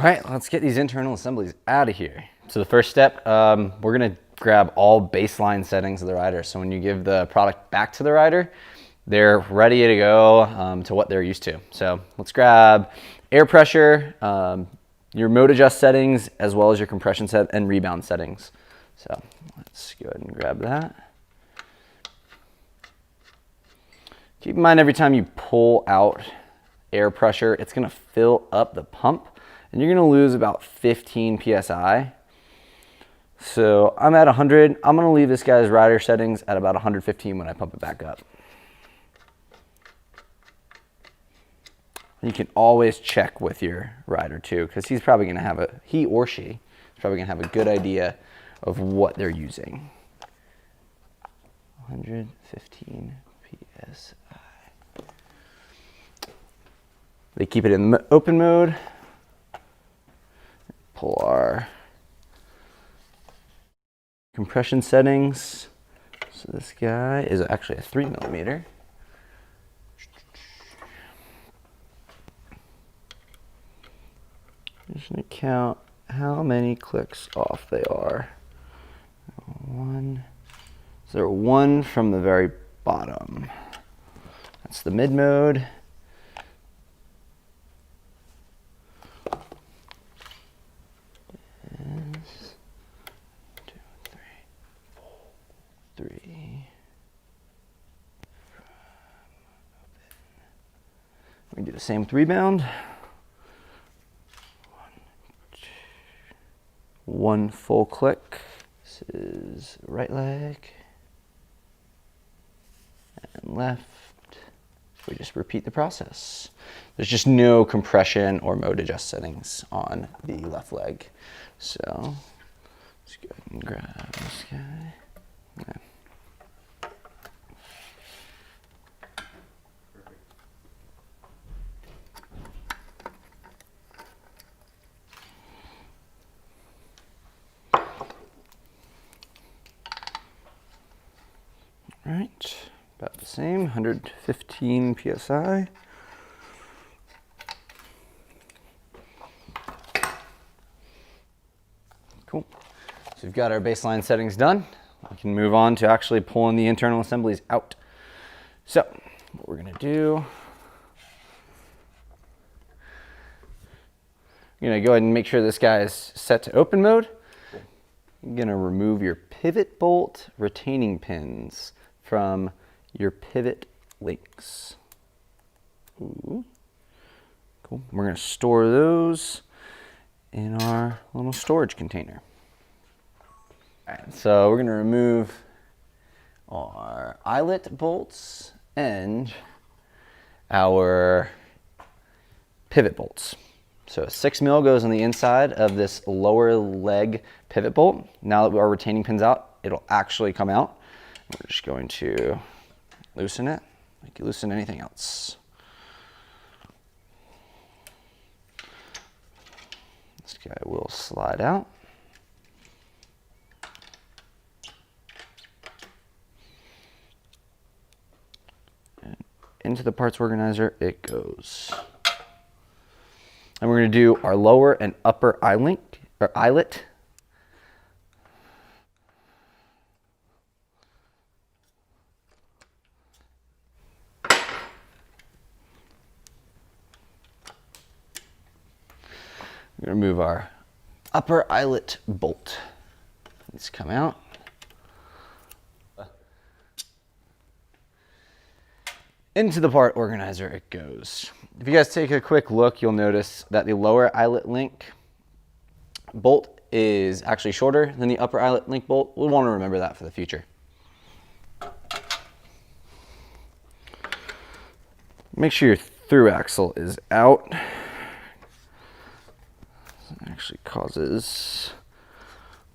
right, let's get these internal assemblies out of here. So the first step, we're gonna grab all baseline settings of the rider. So when you give the product back to the rider, they're ready to go to what they're used to. So let's grab air pressure, your mode adjust settings, as well as your compression set and rebound settings. So let's go ahead and grab that. Keep in mind every time you pull out air pressure, it's gonna fill up the pump and you're gonna lose about 15 PSI. So I'm at 100. I'm gonna leave this guy's rider settings at about 115 when I pump it back up. And you can always check with your rider too, because he's probably gonna have he or she is probably gonna have a good idea of what they're using. 115 PSI. They keep it in open mode. Pull our compression settings. So this guy is actually a 3mm. Just gonna count how many clicks off they are. One. So they're one from the very bottom. That's the mid mode. We do the same with rebound. One full click. This is right leg and left. We just repeat the process. There's just no compression or mode adjust settings on the left leg. So let's go ahead and grab this guy. Yeah. All right, about the same, 115 PSI. Cool. So we've got our baseline settings done. We can move on to actually pulling the internal assemblies out. So what we're gonna do, you're gonna go ahead and make sure this guy is set to open mode. You're gonna remove your pivot bolt retaining pins from your pivot links. Ooh. Cool. We're going to store those in our little storage container. All right, so we're going to remove our eyelet bolts and our pivot bolts. So 6mm goes on the inside of this lower leg pivot bolt. Now that our retaining pin's out, it'll actually come out. We're just going to loosen it like you loosen anything else. This guy will slide out. And into the parts organizer it goes. And we're going to do our lower and upper eyelet. We're going to remove our upper eyelet bolt. Let's come out. Into the part organizer it goes. If you guys take a quick look, you'll notice that the lower eyelet link bolt is actually shorter than the upper eyelet link bolt. We'll want to remember that for the future. Make sure your through axle is out. It actually causes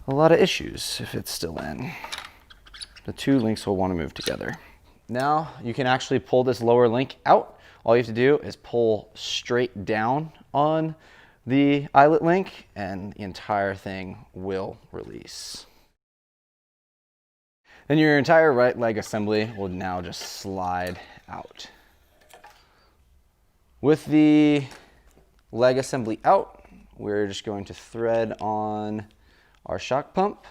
a lot of issues if it's still in. The two links will want to move together. Now you can actually pull this lower link out. All you have to do is pull straight down on the eyelet link and the entire thing will release. Then your entire right leg assembly will now just slide out. With the leg assembly out, we're just going to thread on our shock pump.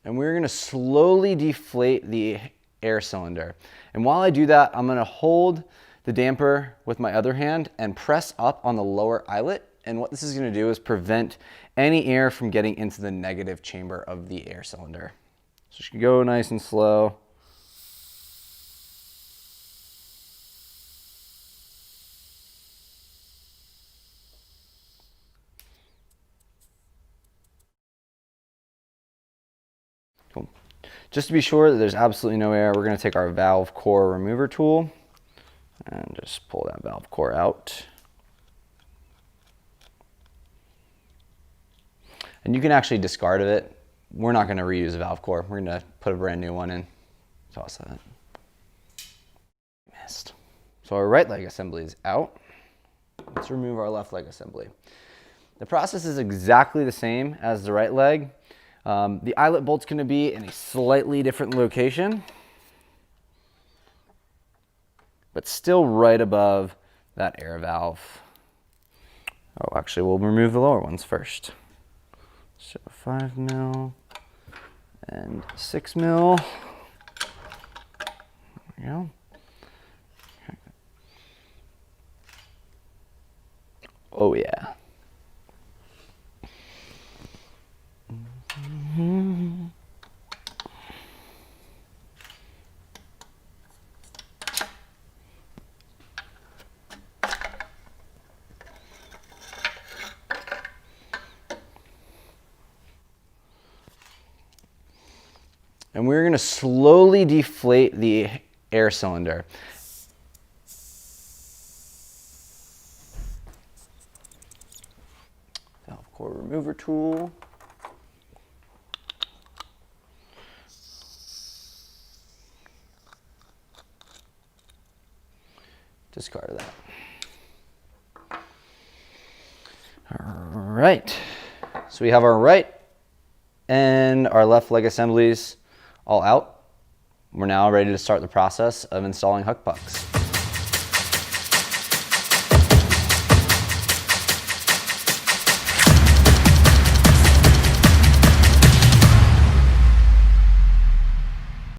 And we're going to slowly deflate the air cylinder. And while I do that, I'm going to hold the damper with my other hand and press up on the lower eyelet. And what this is going to do is prevent any air from getting into the negative chamber of the air cylinder. So just go nice and slow. Cool. Just to be sure that there's absolutely no air, we're going to take our valve core remover tool and just pull that valve core out. And you can actually discard of it. We're not going to reuse a valve core. We're going to put a brand new one in. Toss that. Missed. So our right leg assembly is out. Let's remove our left leg assembly. The process is exactly the same as the right leg. The eyelet bolt's going to be in a slightly different location, but still right above that air valve. Oh, actually, we'll remove the lower ones first. So 5 mil and 6 mil. There we go. Okay. Oh yeah. And we're going to slowly deflate the air cylinder. Valve core remover tool. Discard that. All right. So we have our right and our left leg assemblies all out. We're now ready to start the process of installing huck pucks.